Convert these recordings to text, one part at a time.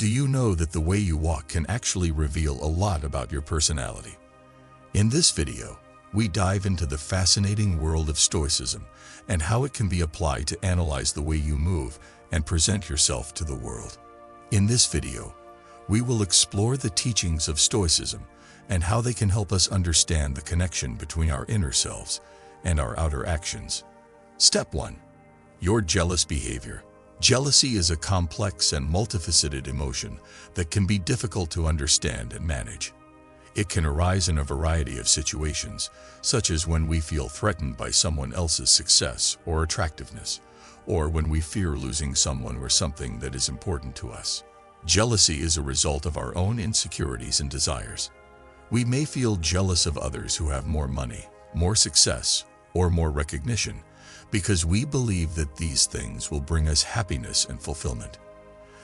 Do you know that the way you walk can actually reveal a lot about your personality? In this video, we dive into the fascinating world of Stoicism and how it can be applied to analyze the way you move and present yourself to the world. In this video, we will explore the teachings of Stoicism and how they can help us understand the connection between our inner selves and our outer actions. Step 1. Your jealous behavior. Jealousy is a complex and multifaceted emotion that can be difficult to understand and manage. It can arise in a variety of situations, such as when we feel threatened by someone else's success or attractiveness, or when we fear losing someone or something that is important to us. Jealousy is a result of our own insecurities and desires. We may feel jealous of others who have more money, more success, or more recognition, because we believe that these things will bring us happiness and fulfillment.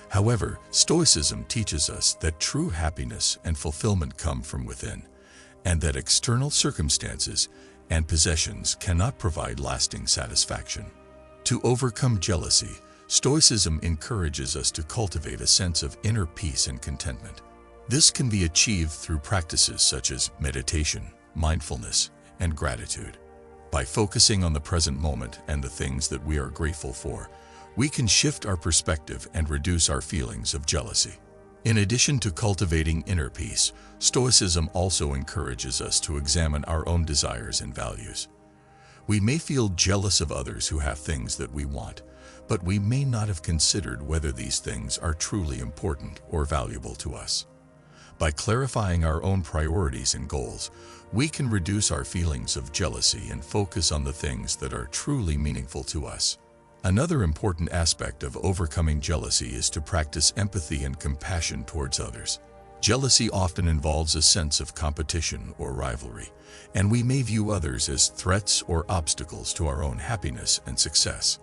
However, Stoicism teaches us that true happiness and fulfillment come from within, and that external circumstances and possessions cannot provide lasting satisfaction. To overcome jealousy, Stoicism encourages us to cultivate a sense of inner peace and contentment. This can be achieved through practices such as meditation, mindfulness, and gratitude. By focusing on the present moment and the things that we are grateful for, we can shift our perspective and reduce our feelings of jealousy. In addition to cultivating inner peace, Stoicism also encourages us to examine our own desires and values. We may feel jealous of others who have things that we want, but we may not have considered whether these things are truly important or valuable to us. By clarifying our own priorities and goals, we can reduce our feelings of jealousy and focus on the things that are truly meaningful to us. Another important aspect of overcoming jealousy is to practice empathy and compassion towards others. Jealousy often involves a sense of competition or rivalry, and we may view others as threats or obstacles to our own happiness and success.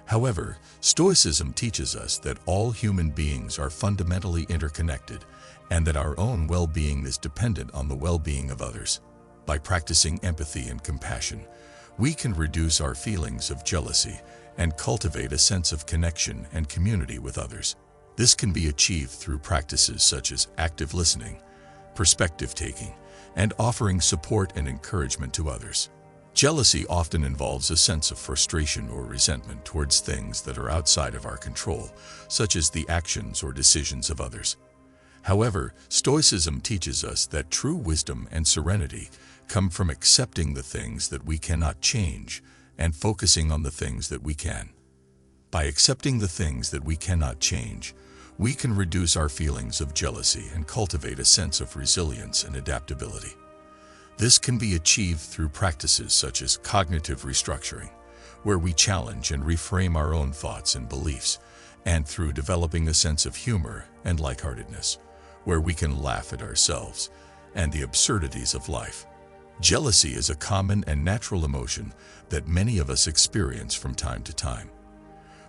However, Stoicism teaches us that all human beings are fundamentally interconnected and that our own well-being is dependent on the well-being of others. By practicing empathy and compassion, we can reduce our feelings of jealousy and cultivate a sense of connection and community with others. This can be achieved through practices such as active listening, perspective-taking, and offering support and encouragement to others. Jealousy often involves a sense of frustration or resentment towards things that are outside of our control, such as the actions or decisions of others. However, Stoicism teaches us that true wisdom and serenity come from accepting the things that we cannot change and focusing on the things that we can. By accepting the things that we cannot change, we can reduce our feelings of jealousy and cultivate a sense of resilience and adaptability. This can be achieved through practices such as cognitive restructuring, where we challenge and reframe our own thoughts and beliefs, and through developing a sense of humor and lightheartedness, where we can laugh at ourselves and the absurdities of life. Jealousy is a common and natural emotion that many of us experience from time to time.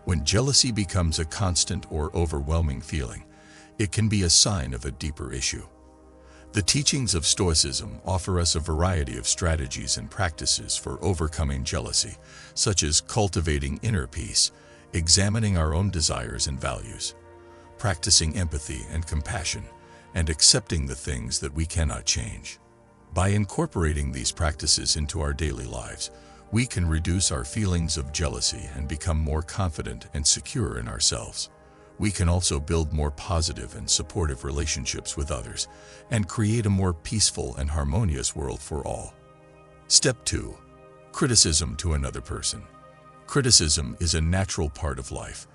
When jealousy becomes a constant or overwhelming feeling, it can be a sign of a deeper issue. The teachings of Stoicism offer us a variety of strategies and practices for overcoming jealousy, such as cultivating inner peace, examining our own desires and values, practicing empathy and compassion, and accepting the things that we cannot change. By incorporating these practices into our daily lives, we can reduce our feelings of jealousy and become more confident and secure in ourselves. We can also build more positive and supportive relationships with others and create a more peaceful and harmonious world for all. Step 2. Criticism to another person. Criticism is a natural part of life,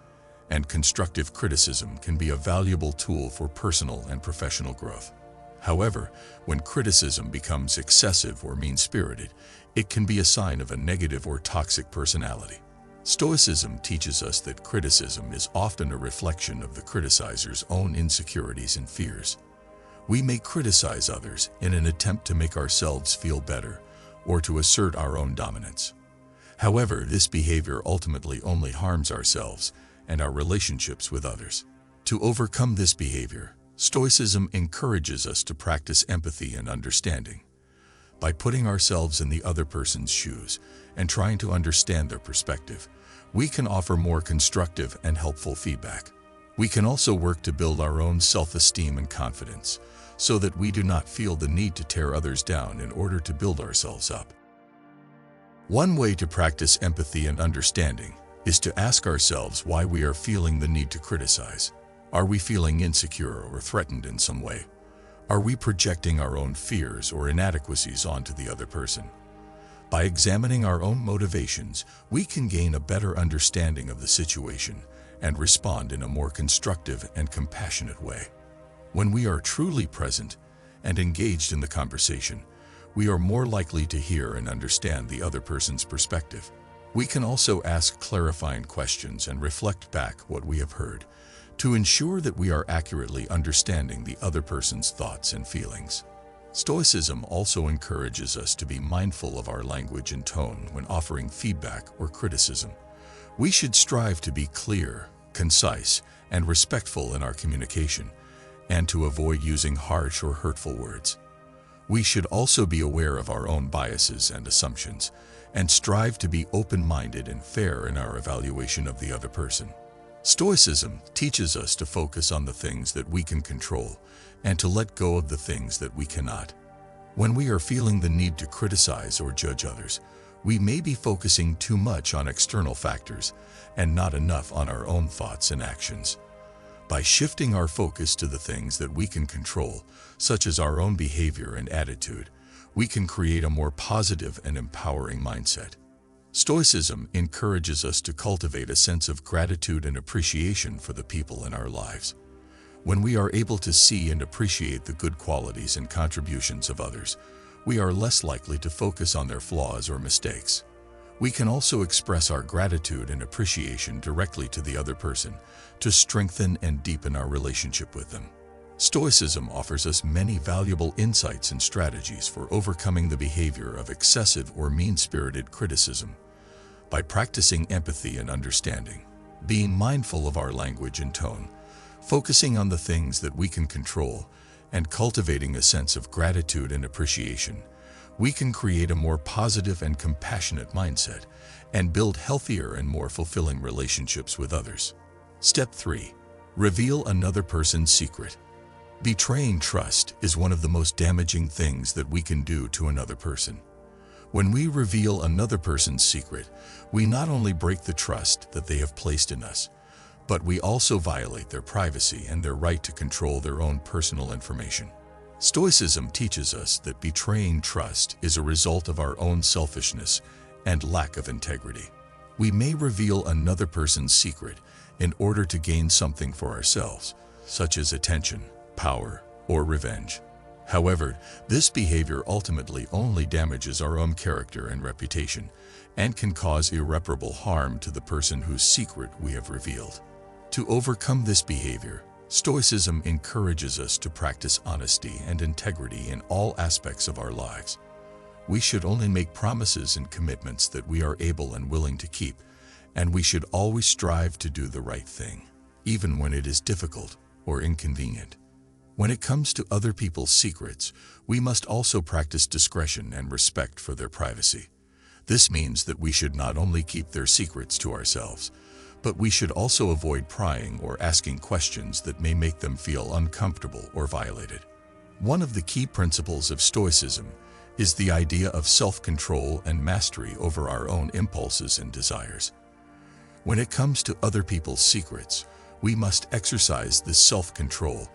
and constructive criticism can be a valuable tool for personal and professional growth. However, when criticism becomes excessive or mean-spirited, it can be a sign of a negative or toxic personality. Stoicism teaches us that criticism is often a reflection of the criticizer's own insecurities and fears. We may criticize others in an attempt to make ourselves feel better or to assert our own dominance. However, this behavior ultimately only harms ourselves and our relationships with others. To overcome this behavior, Stoicism encourages us to practice empathy and understanding. By putting ourselves in the other person's shoes and trying to understand their perspective, we can offer more constructive and helpful feedback. We can also work to build our own self-esteem and confidence, so that we do not feel the need to tear others down in order to build ourselves up. One way to practice empathy and understanding is to ask ourselves why we are feeling the need to criticize. Are we feeling insecure or threatened in some way? Are we projecting our own fears or inadequacies onto the other person? By examining our own motivations, we can gain a better understanding of the situation and respond in a more constructive and compassionate way. When we are truly present and engaged in the conversation, we are more likely to hear and understand the other person's perspective. We can also ask clarifying questions and reflect back what we have heard to ensure that we are accurately understanding the other person's thoughts and feelings. Stoicism also encourages us to be mindful of our language and tone when offering feedback or criticism. We should strive to be clear, concise, and respectful in our communication, and to avoid using harsh or hurtful words. We should also be aware of our own biases and assumptions, and strive to be open-minded and fair in our evaluation of the other person. Stoicism teaches us to focus on the things that we can control and to let go of the things that we cannot. When we are feeling the need to criticize or judge others, we may be focusing too much on external factors and not enough on our own thoughts and actions. By shifting our focus to the things that we can control, such as our own behavior and attitude, we can create a more positive and empowering mindset. Stoicism encourages us to cultivate a sense of gratitude and appreciation for the people in our lives. When we are able to see and appreciate the good qualities and contributions of others, we are less likely to focus on their flaws or mistakes. We can also express our gratitude and appreciation directly to the other person to strengthen and deepen our relationship with them. Stoicism offers us many valuable insights and strategies for overcoming the behavior of excessive or mean-spirited criticism. By practicing empathy and understanding, being mindful of our language and tone, focusing on the things that we can control, and cultivating a sense of gratitude and appreciation, we can create a more positive and compassionate mindset and build healthier and more fulfilling relationships with others. Step 3. Reveal another person's secret. Betraying trust is one of the most damaging things that we can do to another person. When we reveal another person's secret, we not only break the trust that they have placed in us, but we also violate their privacy and their right to control their own personal information. Stoicism teaches us that betraying trust is a result of our own selfishness and lack of integrity. We may reveal another person's secret in order to gain something for ourselves, such as attention, power, or revenge. However, this behavior ultimately only damages our own character and reputation and can cause irreparable harm to the person whose secret we have revealed. To overcome this behavior, Stoicism encourages us to practice honesty and integrity in all aspects of our lives. We should only make promises and commitments that we are able and willing to keep, and we should always strive to do the right thing, even when it is difficult or inconvenient. When it comes to other people's secrets, we must also practice discretion and respect for their privacy. This means that we should not only keep their secrets to ourselves, but we should also avoid prying or asking questions that may make them feel uncomfortable or violated. One of the key principles of Stoicism is the idea of self-control and mastery over our own impulses and desires. When it comes to other people's secrets, we must exercise this self-control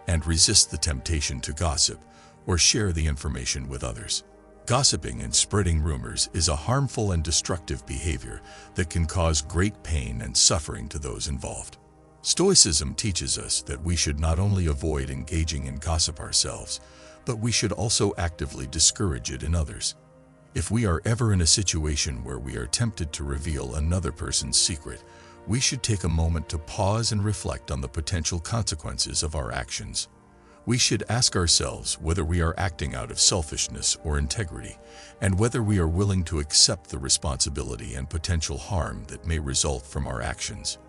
and resist the temptation to gossip or share the information with others. Gossiping and spreading rumors is a harmful and destructive behavior that can cause great pain and suffering to those involved. Stoicism teaches us that we should not only avoid engaging in gossip ourselves, but we should also actively discourage it in others. If we are ever in a situation where we are tempted to reveal another person's secret, we should take a moment to pause and reflect on the potential consequences of our actions. We should ask ourselves whether we are acting out of selfishness or integrity, and whether we are willing to accept the responsibility and potential harm that may result from our actions.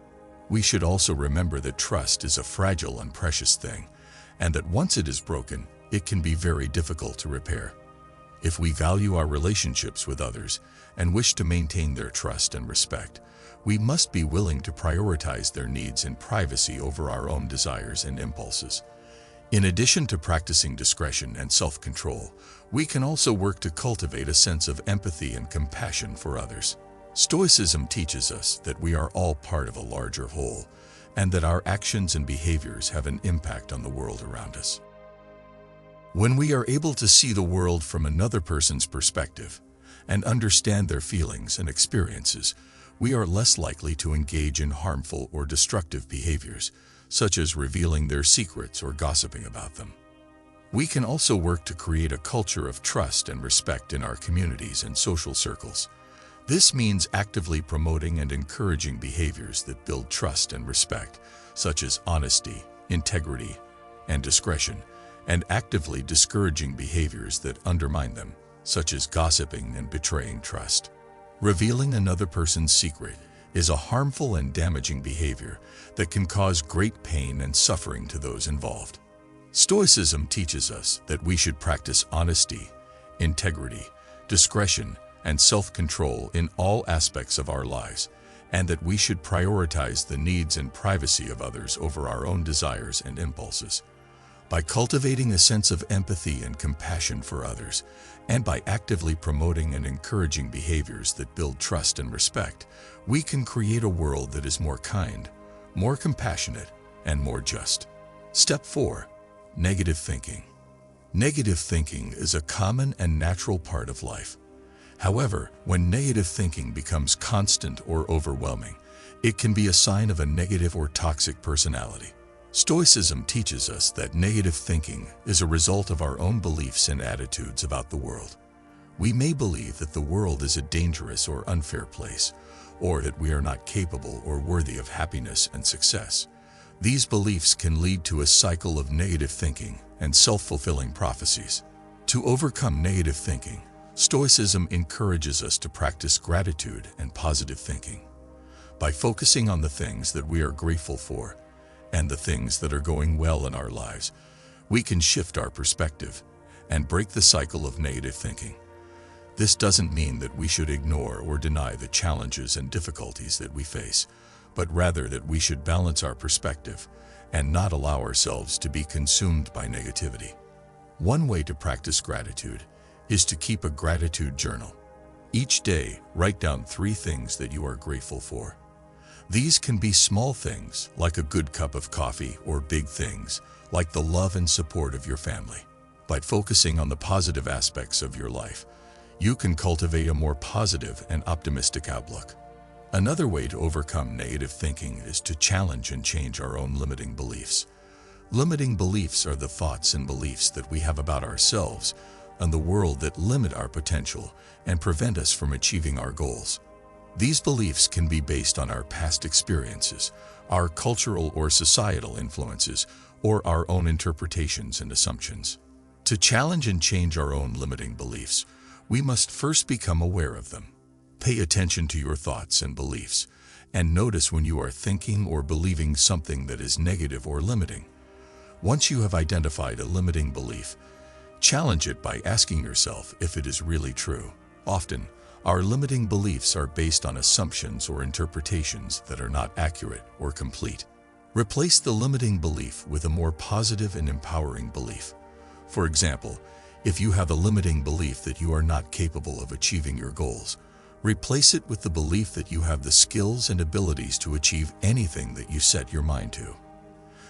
We should also remember that trust is a fragile and precious thing, and that once it is broken, it can be very difficult to repair. If we value our relationships with others and wish to maintain their trust and respect, we must be willing to prioritize their needs and privacy over our own desires and impulses. In addition to practicing discretion and self-control, we can also work to cultivate a sense of empathy and compassion for others. Stoicism teaches us that we are all part of a larger whole, and that our actions and behaviors have an impact on the world around us. When we are able to see the world from another person's perspective and understand their feelings and experiences, we are less likely to engage in harmful or destructive behaviors, such as revealing their secrets or gossiping about them. We can also work to create a culture of trust and respect in our communities and social circles. This means actively promoting and encouraging behaviors that build trust and respect, such as honesty, integrity, and discretion, and actively discouraging behaviors that undermine them, such as gossiping and betraying trust. Revealing another person's secret is a harmful and damaging behavior that can cause great pain and suffering to those involved. Stoicism teaches us that we should practice honesty, integrity, discretion, and self-control in all aspects of our lives, and that we should prioritize the needs and privacy of others over our own desires and impulses. By cultivating a sense of empathy and compassion for others, and by actively promoting and encouraging behaviors that build trust and respect, we can create a world that is more kind, more compassionate, and more just. Step 4. Negative thinking. Negative thinking is a common and natural part of life. However, when negative thinking becomes constant or overwhelming, it can be a sign of a negative or toxic personality. Stoicism teaches us that negative thinking is a result of our own beliefs and attitudes about the world. We may believe that the world is a dangerous or unfair place, or that we are not capable or worthy of happiness and success. These beliefs can lead to a cycle of negative thinking and self-fulfilling prophecies. To overcome negative thinking, Stoicism encourages us to practice gratitude and positive thinking. By focusing on the things that we are grateful for and the things that are going well in our lives, we can shift our perspective and break the cycle of negative thinking. This doesn't mean that we should ignore or deny the challenges and difficulties that we face, but rather that we should balance our perspective and not allow ourselves to be consumed by negativity. One way to practice gratitude is to keep a gratitude journal. Each day, write down 3 things that you are grateful for. These can be small things, like a good cup of coffee, or big things, like the love and support of your family. By focusing on the positive aspects of your life, you can cultivate a more positive and optimistic outlook. Another way to overcome negative thinking is to challenge and change our own limiting beliefs. Limiting beliefs are the thoughts and beliefs that we have about ourselves and the world that limit our potential and prevent us from achieving our goals. These beliefs can be based on our past experiences, our cultural or societal influences, or our own interpretations and assumptions. To challenge and change our own limiting beliefs, we must first become aware of them. Pay attention to your thoughts and beliefs, and notice when you are thinking or believing something that is negative or limiting. Once you have identified a limiting belief, challenge it by asking yourself if it is really true. Often, our limiting beliefs are based on assumptions or interpretations that are not accurate or complete. Replace the limiting belief with a more positive and empowering belief. For example, if you have a limiting belief that you are not capable of achieving your goals, replace it with the belief that you have the skills and abilities to achieve anything that you set your mind to.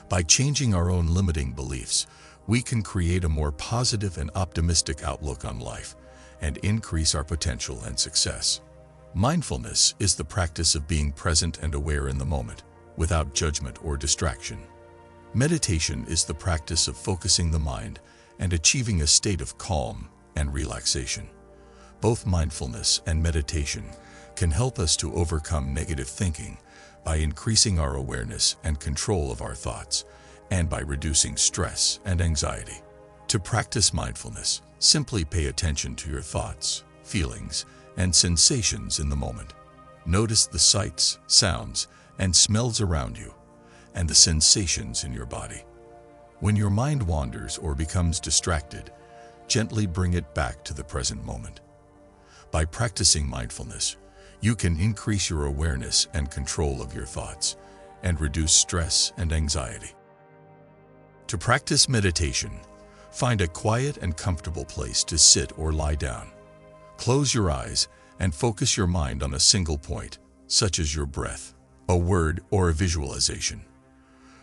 By changing our own limiting beliefs, we can create a more positive and optimistic outlook on life and increase our potential and success. Mindfulness is the practice of being present and aware in the moment, without judgment or distraction. Meditation is the practice of focusing the mind and achieving a state of calm and relaxation. Both mindfulness and meditation can help us to overcome negative thinking by increasing our awareness and control of our thoughts, and by reducing stress and anxiety. To practice mindfulness, simply pay attention to your thoughts, feelings, and sensations in the moment. Notice the sights, sounds, and smells around you, and the sensations in your body. When your mind wanders or becomes distracted, gently bring it back to the present moment. By practicing mindfulness, You can increase your awareness and control of your thoughts and reduce stress and anxiety. To practice meditation, find a quiet and comfortable place to sit or lie down. Close your eyes and focus your mind on a single point, such as your breath, a word, or a visualization.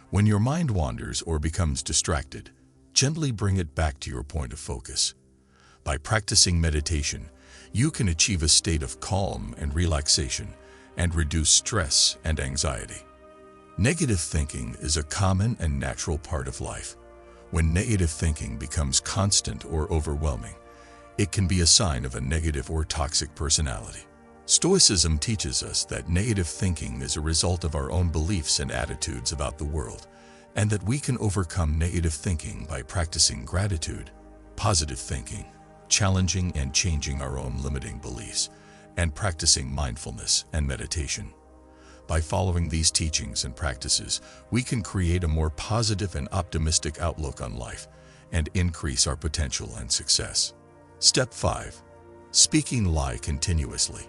When your mind wanders or becomes distracted, gently bring it back to your point of focus. By practicing meditation, you can achieve a state of calm and relaxation and reduce stress and anxiety. Negative thinking is a common and natural part of life. When negative thinking becomes constant or overwhelming, it can be a sign of a negative or toxic personality. Stoicism teaches us that negative thinking is a result of our own beliefs and attitudes about the world, and that we can overcome negative thinking by practicing gratitude, positive thinking, challenging and changing our own limiting beliefs, and practicing mindfulness and meditation. By following these teachings and practices, we can create a more positive and optimistic outlook on life and increase our potential and success. Step 5. Speaking lie continuously.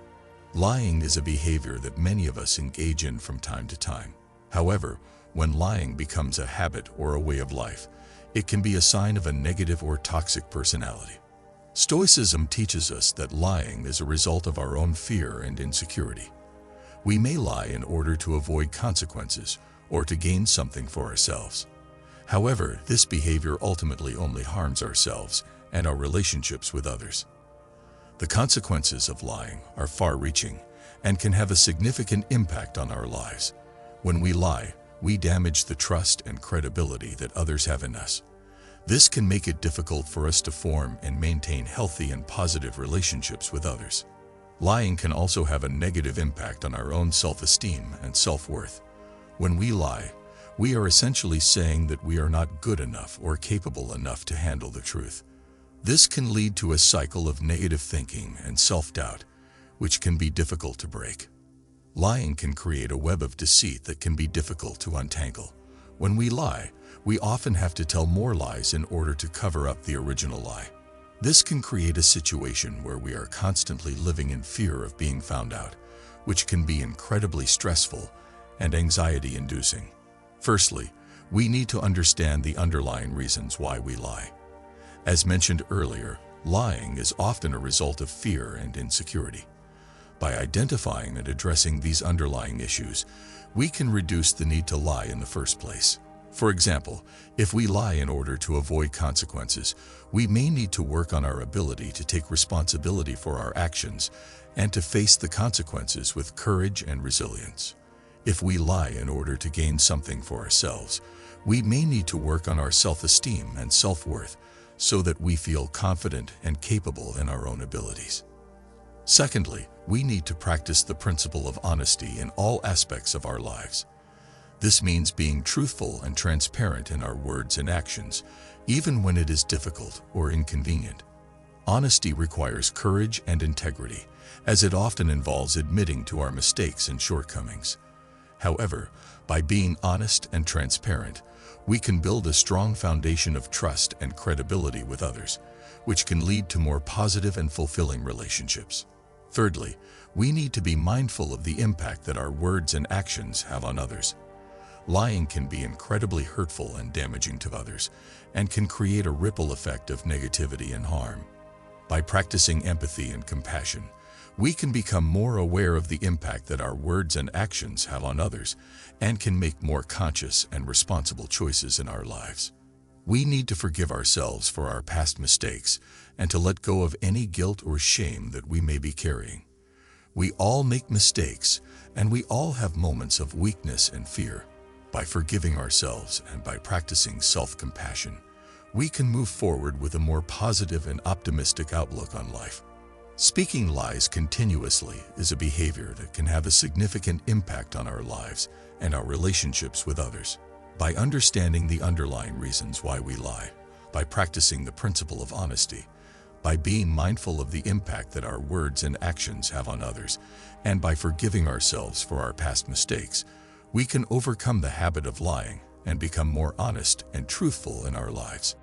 Lying is a behavior that many of us engage in from time to time. However, when lying becomes a habit or a way of life, it can be a sign of a negative or toxic personality. Stoicism teaches us that lying is a result of our own fear and insecurity. We may lie in order to avoid consequences or to gain something for ourselves. However, this behavior ultimately only harms ourselves and our relationships with others. The consequences of lying are far-reaching and can have a significant impact on our lives. When we lie, we damage the trust and credibility that others have in us. This can make it difficult for us to form and maintain healthy and positive relationships with others. Lying can also have a negative impact on our own self-esteem and self-worth. When we lie, we are essentially saying that we are not good enough or capable enough to handle the truth. This can lead to a cycle of negative thinking and self-doubt, which can be difficult to break. Lying can create a web of deceit that can be difficult to untangle. When we lie, we often have to tell more lies in order to cover up the original lie. This can create a situation where we are constantly living in fear of being found out, which can be incredibly stressful and anxiety-inducing. Firstly, we need to understand the underlying reasons why we lie. As mentioned earlier, lying is often a result of fear and insecurity. By identifying and addressing these underlying issues, we can reduce the need to lie in the first place. For example, if we lie in order to avoid consequences, we may need to work on our ability to take responsibility for our actions and to face the consequences with courage and resilience. If we lie in order to gain something for ourselves, we may need to work on our self-esteem and self-worth so that we feel confident and capable in our own abilities. Secondly, we need to practice the principle of honesty in all aspects of our lives. This means being truthful and transparent in our words and actions, even when it is difficult or inconvenient. Honesty requires courage and integrity, as it often involves admitting to our mistakes and shortcomings. However, by being honest and transparent, we can build a strong foundation of trust and credibility with others, which can lead to more positive and fulfilling relationships. Thirdly, we need to be mindful of the impact that our words and actions have on others. Lying can be incredibly hurtful and damaging to others, and can create a ripple effect of negativity and harm. By practicing empathy and compassion, we can become more aware of the impact that our words and actions have on others, and can make more conscious and responsible choices in our lives. We need to forgive ourselves for our past mistakes and to let go of any guilt or shame that we may be carrying. We all make mistakes, and we all have moments of weakness and fear. By forgiving ourselves and by practicing self-compassion, we can move forward with a more positive and optimistic outlook on life. Speaking lies continuously is a behavior that can have a significant impact on our lives and our relationships with others. By understanding the underlying reasons why we lie, by practicing the principle of honesty, by being mindful of the impact that our words and actions have on others, and by forgiving ourselves for our past mistakes, we can overcome the habit of lying and become more honest and truthful in our lives.